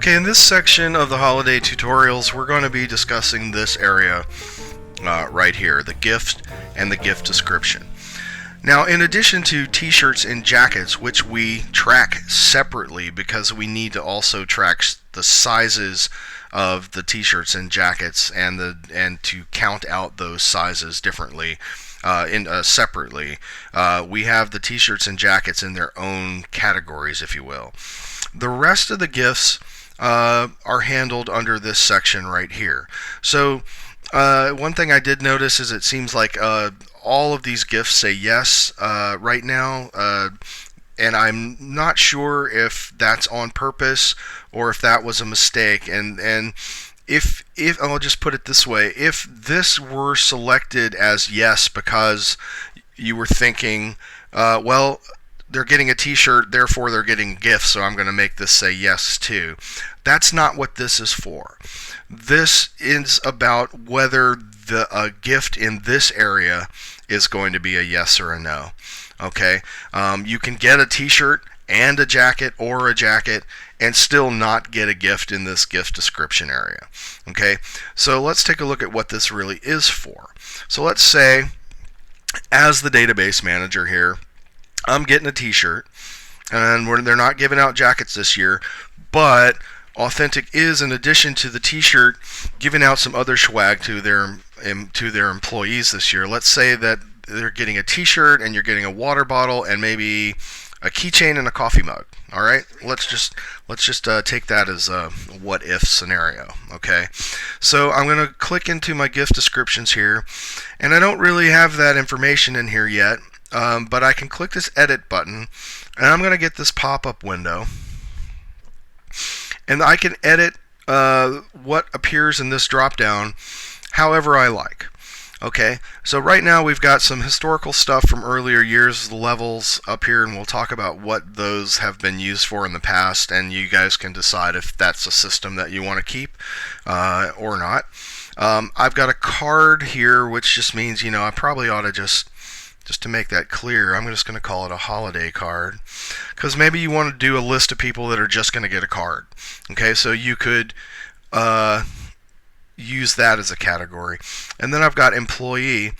Okay, in this section of the holiday tutorials, we're going to be discussing this area right here, the gift and the gift description. Now, in addition to t-shirts and jackets, which we track separately because we need to also track the sizes of the t-shirts and jackets and to count out those sizes differently separately, we have the t-shirts and jackets in their own categories, if you will. The rest of the gifts are handled under this section right here. So one thing I did notice is it seems like all of these gifts say yes right now, and I'm not sure if that's on purpose or if that was a mistake. And if I'll just put it this way, if this were selected as yes because you were thinking, well, they're getting a t-shirt, therefore they're getting gifts, so I'm going to make this say yes too. That's not what this is for. This is about whether the gift in this area is going to be a yes or a no. Okay, you can get a t-shirt and a jacket or a jacket and still not get a gift in this gift description area. Okay, so let's take a look at what this really is for. So let's say, as the database manager here, I'm getting a t-shirt, and they're not giving out jackets this year, but Authentic is, in addition to the t-shirt, giving out some other swag to their employees this year. Let's say that they're getting a t-shirt and you're getting a water bottle and maybe a keychain and a coffee mug. All right, let's just take that as a what if scenario. Okay, so I'm going to click into my gift descriptions here, and I don't really have that information in here yet. But I can click this edit button, and I'm going to get this pop-up window, and I can edit what appears in this drop-down however I like. Okay, so right now we've got some historical stuff from earlier years, the levels up here, and we'll talk about what those have been used for in the past, and you guys can decide if that's a system that you want to keep or not. I've got a card here, which just means, I probably ought to just to make that clear, I'm just going to call it a holiday card, because maybe you want to do a list of people that are just going to get a card. Okay, so you could use that as a category. And then I've got employee.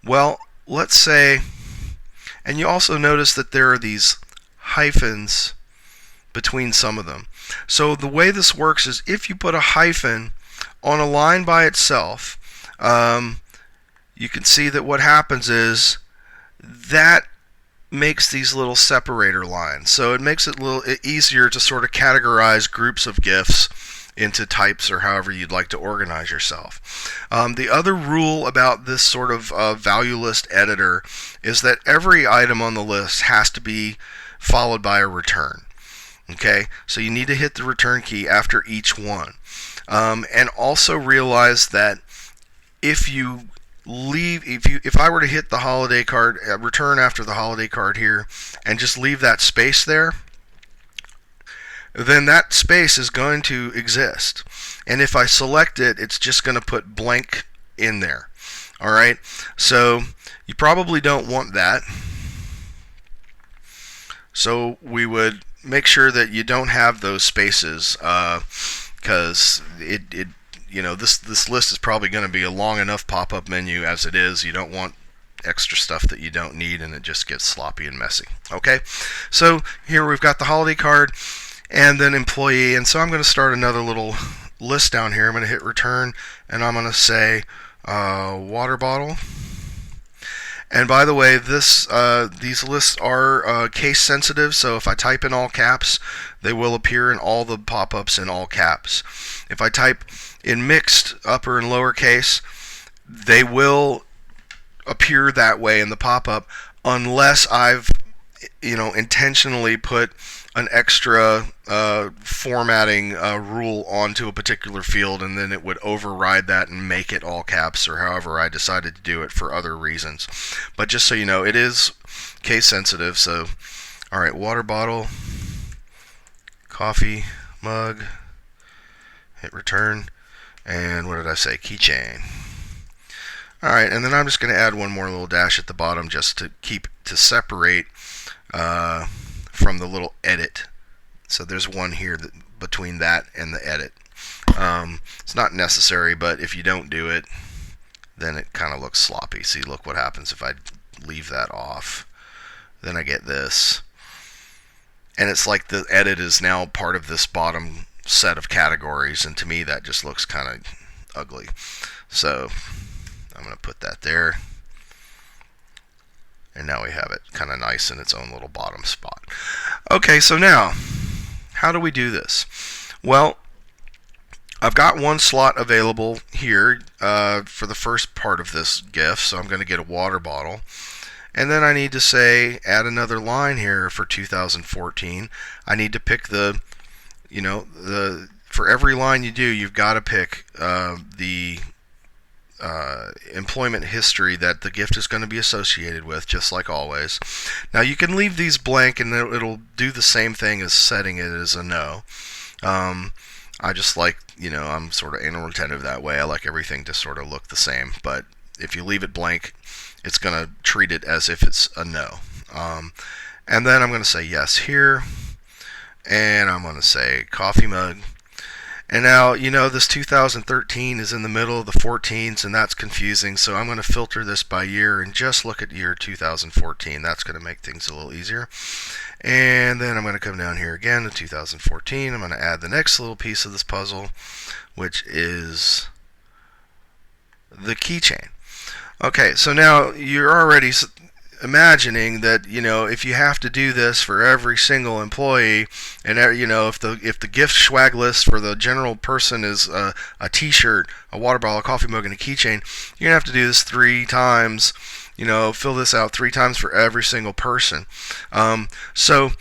Well, let's say, and you also notice that there are these hyphens between some of them. So the way this works is if you put a hyphen on a line by itself, you can see that what happens is that makes these little separator lines. So it makes it a little easier to sort of categorize groups of gifts into types or however you'd like to organize yourself. The other rule about this sort of value list editor is that every item on the list has to be followed by a return. Okay, so you need to hit the return key after each one. And also realize that if I were to hit the holiday card, return after the holiday card here, and just leave that space there, then that space is going to exist. And if I select it, it's just going to put blank in there. All right, so you probably don't want that. So we would make sure that you don't have those spaces, because this list is probably going to be a long enough pop-up menu as it is. You don't want extra stuff that you don't need, and it just gets sloppy and messy. Okay, so here we've got the holiday card and then employee, and so I'm going to start another little list down here. I'm going to hit return, and I'm going to say water bottle. And by the way, these lists are case sensitive, so if I type in all caps, they will appear in all the pop-ups in all caps. If I type in mixed upper and lower case, they will appear that way in the pop-up unless I've intentionally put an extra formatting rule onto a particular field, and then it would override that and make it all caps, or however I decided to do it for other reasons. But just so you know, it is case sensitive. So alright, water bottle, coffee mug, hit return, and what did I say, keychain. Alright, and then I'm just going to add one more little dash at the bottom just to separate from the little edit. So there's one here between that and the edit. It's not necessary, but if you don't do it, then it kind of looks sloppy. See, look what happens if I leave that off. Then I get this. And it's like the edit is now part of this bottom set of categories, and to me that just looks kind of ugly. So I'm going to put that there. And now we have it kind of nice in its own little bottom spot. Okay, so now, how do we do this? Well, I've got one slot available here for the first part of this GIF, so I'm going to get a water bottle. And then I need to say, add another line here for 2014. I need to pick the, for every line you do, you've got to pick the employment history that the gift is going to be associated with, just like always. Now you can leave these blank and it'll do the same thing as setting it as a no. I just like, I'm sort of anal retentive that way. I like everything to sort of look the same, but if you leave it blank, it's going to treat it as if it's a no. And then I'm going to say yes here, and I'm going to say coffee mug. And now, this 2013 is in the middle of the 14s, and that's confusing, so I'm going to filter this by year and just look at year 2014. That's going to make things a little easier. And then I'm going to come down here again to 2014. I'm going to add the next little piece of this puzzle, which is the keychain. Okay, so now you're already imagining that, if you have to do this for every single employee, and if the gift swag list for the general person is a t-shirt, a water bottle, a coffee mug, and a keychain, you're gonna have to do this 3 times, fill this out 3 times for every single person. So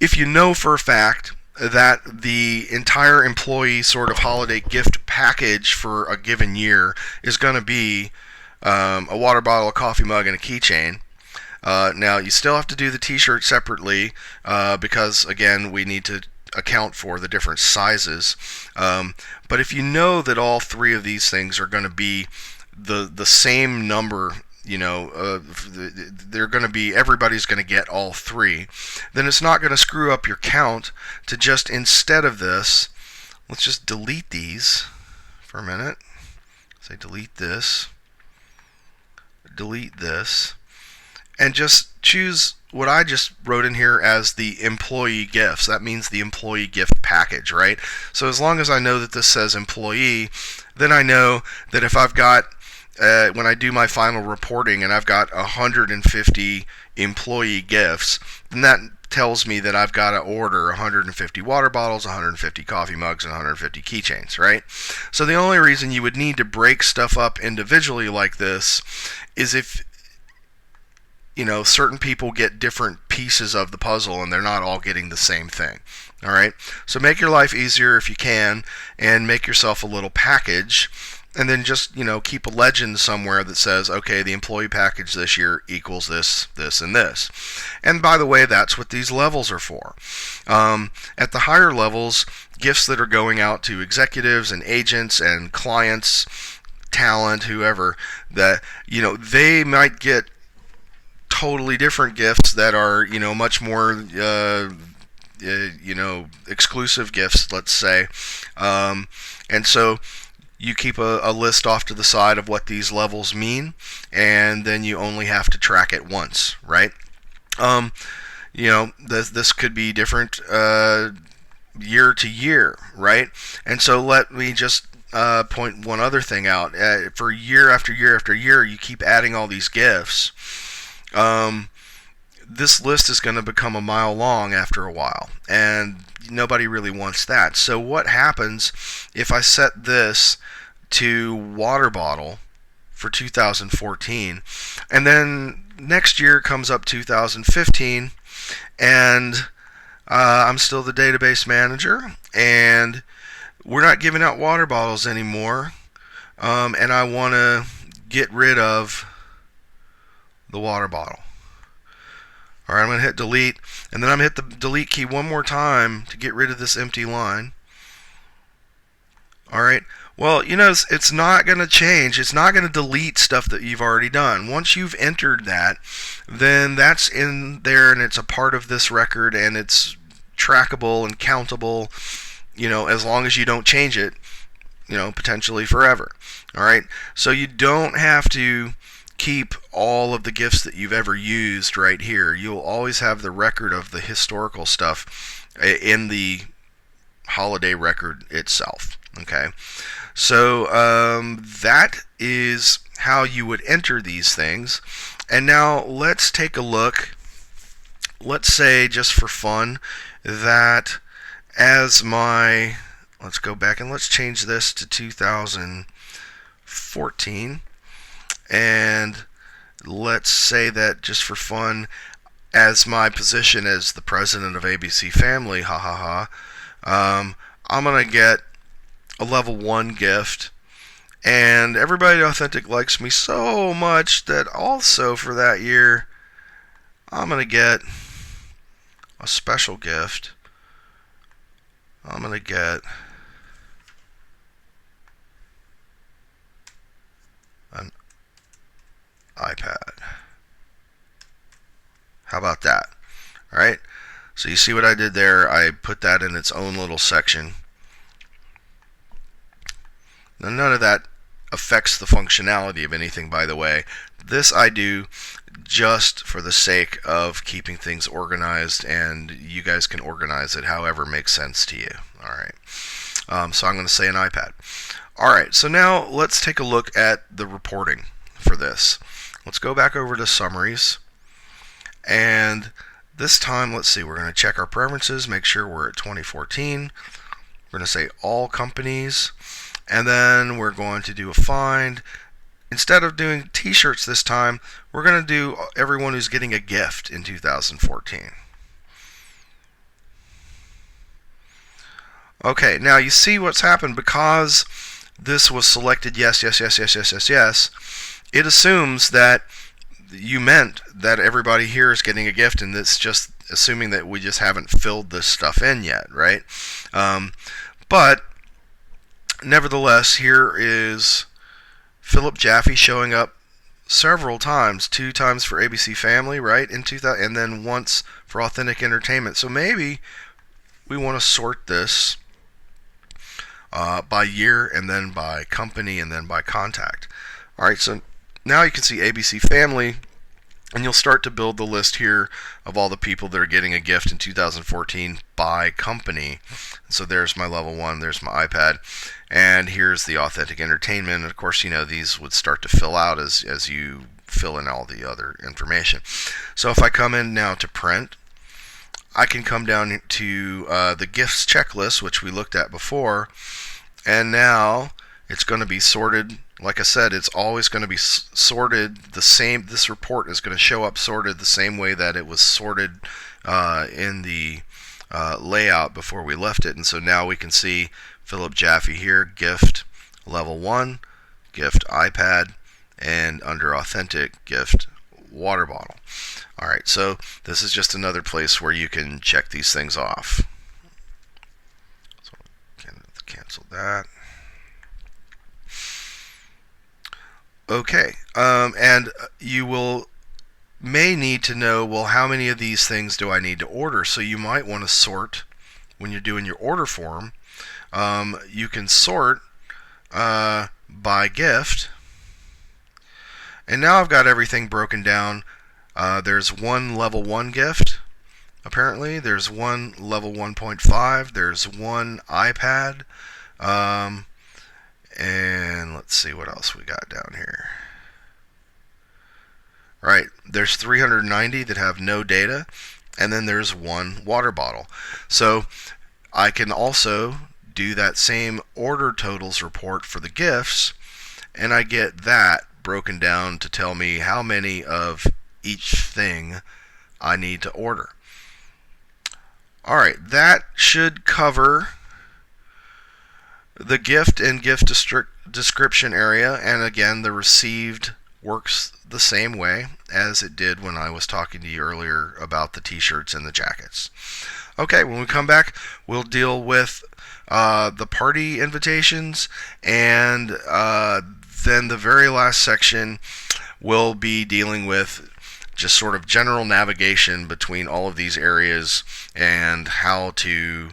if you know for a fact that the entire employee sort of holiday gift package for a given year is going to be a water bottle, a coffee mug, and a keychain. Now you still have to do the t-shirt separately because, again, we need to account for the different sizes. But if you know that all 3 of these things are going to be the same number, they're going to be, everybody's going to get all 3, then it's not going to screw up your count to just, instead of this, let's just delete these for a minute. Say delete this. Delete this, and just choose what I just wrote in here as the employee gifts. That means the employee gift package, right? So as long as I know that this says employee, then I know that if I've got, when I do my final reporting and I've got 150 employee gifts, then that tells me that I've got to order 150 water bottles, 150 coffee mugs, and 150 keychains, right? So the only reason you would need to break stuff up individually like this is if, certain people get different pieces of the puzzle and they're not all getting the same thing. All right? So make your life easier if you can, and make yourself a little package, and then just, keep a legend somewhere that says, okay, the employee package this year equals this, this, and this. And by the way, that's what these levels are for. At the higher levels, gifts that are going out to executives and agents and clients, talent, whoever, that, they might get totally different gifts that are, much more, exclusive gifts, let's say. And so you keep a list off to the side of what these levels mean, and then you only have to track it once, right? This could be different year to year, right? And so let me just point one other thing out. For year after year after year, you keep adding all these gifts. This list is going to become a mile long after a while, and nobody really wants that. So what happens if I set this to water bottle for 2014, and then next year comes up 2015, and I'm still the database manager, and we're not giving out water bottles anymore, and I want to get rid of the water bottle. Alright, I'm going to hit delete, and then I'm going to hit the delete key one more time to get rid of this empty line. Alright, well, it's not going to change. It's not going to delete stuff that you've already done. Once you've entered that, then that's in there, and it's a part of this record, and it's trackable and countable, as long as you don't change it, potentially forever. All right, so you don't have to keep all of the gifts that you've ever used right here. You'll always have the record of the historical stuff in the holiday record itself. Okay, so that is how you would enter these things. And now let's take a look. Let's say, just for fun, that as my, let's go back and let's change this to 2014, and let's say that, just for fun, as my position as the president of ABC Family, I'm going to get a level 1 gift, and everybody at Authentic likes me so much that also for that year, I'm going to get a special gift. I'm going to get an iPad. How about that? All right. So you see what I did there? I put that in its own little section. Now, none of that affects the functionality of anything, by the way. This I do just for the sake of keeping things organized, and you guys can organize it however makes sense to you. All right. So I'm going to say an iPad. All right. So now let's take a look at the reporting for this. Let's go back over to summaries, and this time, let's see, we're going to check our preferences, make sure we're at 2014. We're going to say all companies, and then we're going to do a find. Instead of doing t-shirts this time, we're going to do everyone who's getting a gift in 2014. Okay, now you see what's happened. Because this was selected yes, yes, yes, yes, yes, yes, yes, it assumes that you meant that everybody here is getting a gift, and it's just assuming that we just haven't filled this stuff in yet, right? But nevertheless, here is Philip Jaffe showing up several times, 2 times for ABC Family, right, in 2000, and then once for Authentic Entertainment. So maybe we want to sort this by year, and then by company, and then by contact. All right, so now you can see ABC Family, and you'll start to build the list here of all the people that are getting a gift in 2014 by company. So there's my level 1, there's my iPad, and here's the Authentic Entertainment. And of course, these would start to fill out as you fill in all the other information. So if I come in now to print, I can come down to the gifts checklist, which we looked at before, and now it's going to be sorted. Like I said, it's always going to be sorted the same. This report is going to show up sorted the same way that it was sorted in the layout before we left it. And so now we can see Philip Jaffe here, gift level 1, gift iPad, and under Authentic, gift water bottle. All right, so this is just another place where you can check these things off. So cancel that. Okay, and you may need to know, well, how many of these things do I need to order? So you might want to sort when you're doing your order form. You can sort by gift, and now I've got everything broken down. There's one level 1 gift, apparently. There's one level 1.5. There's one iPad. And let's see what else we got down here. Right, there's 390 that have no data, and then there's one water bottle. So I can also do that same order totals report for the gifts, and I get that broken down to tell me how many of each thing I need to order. All right, that should cover the gift and gift description area, and again, the received works the same way as it did when I was talking to you earlier about the t-shirts and the jackets. Okay, when we come back, we'll deal with the party invitations, and then the very last section will be dealing with just sort of general navigation between all of these areas, and how to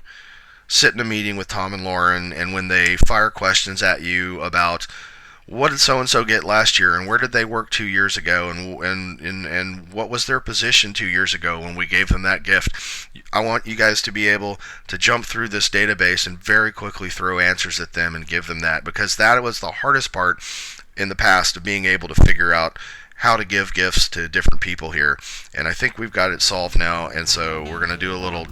sit in a meeting with Tom and Lauren, and when they fire questions at you about what did so and so get last year, and where did they work 2 years ago, and what was their position 2 years ago when we gave them that gift. I want you guys to be able to jump through this database and very quickly throw answers at them and give them that, because that was the hardest part in the past of being able to figure out how to give gifts to different people here. And I think we've got it solved now, and so we're going to do a little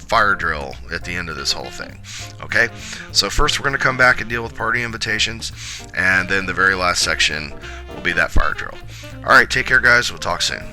fire drill at the end of this whole thing. Okay, so first we're going to come back and deal with party invitations, and then the very last section will be that fire drill. All right, take care guys, we'll talk soon.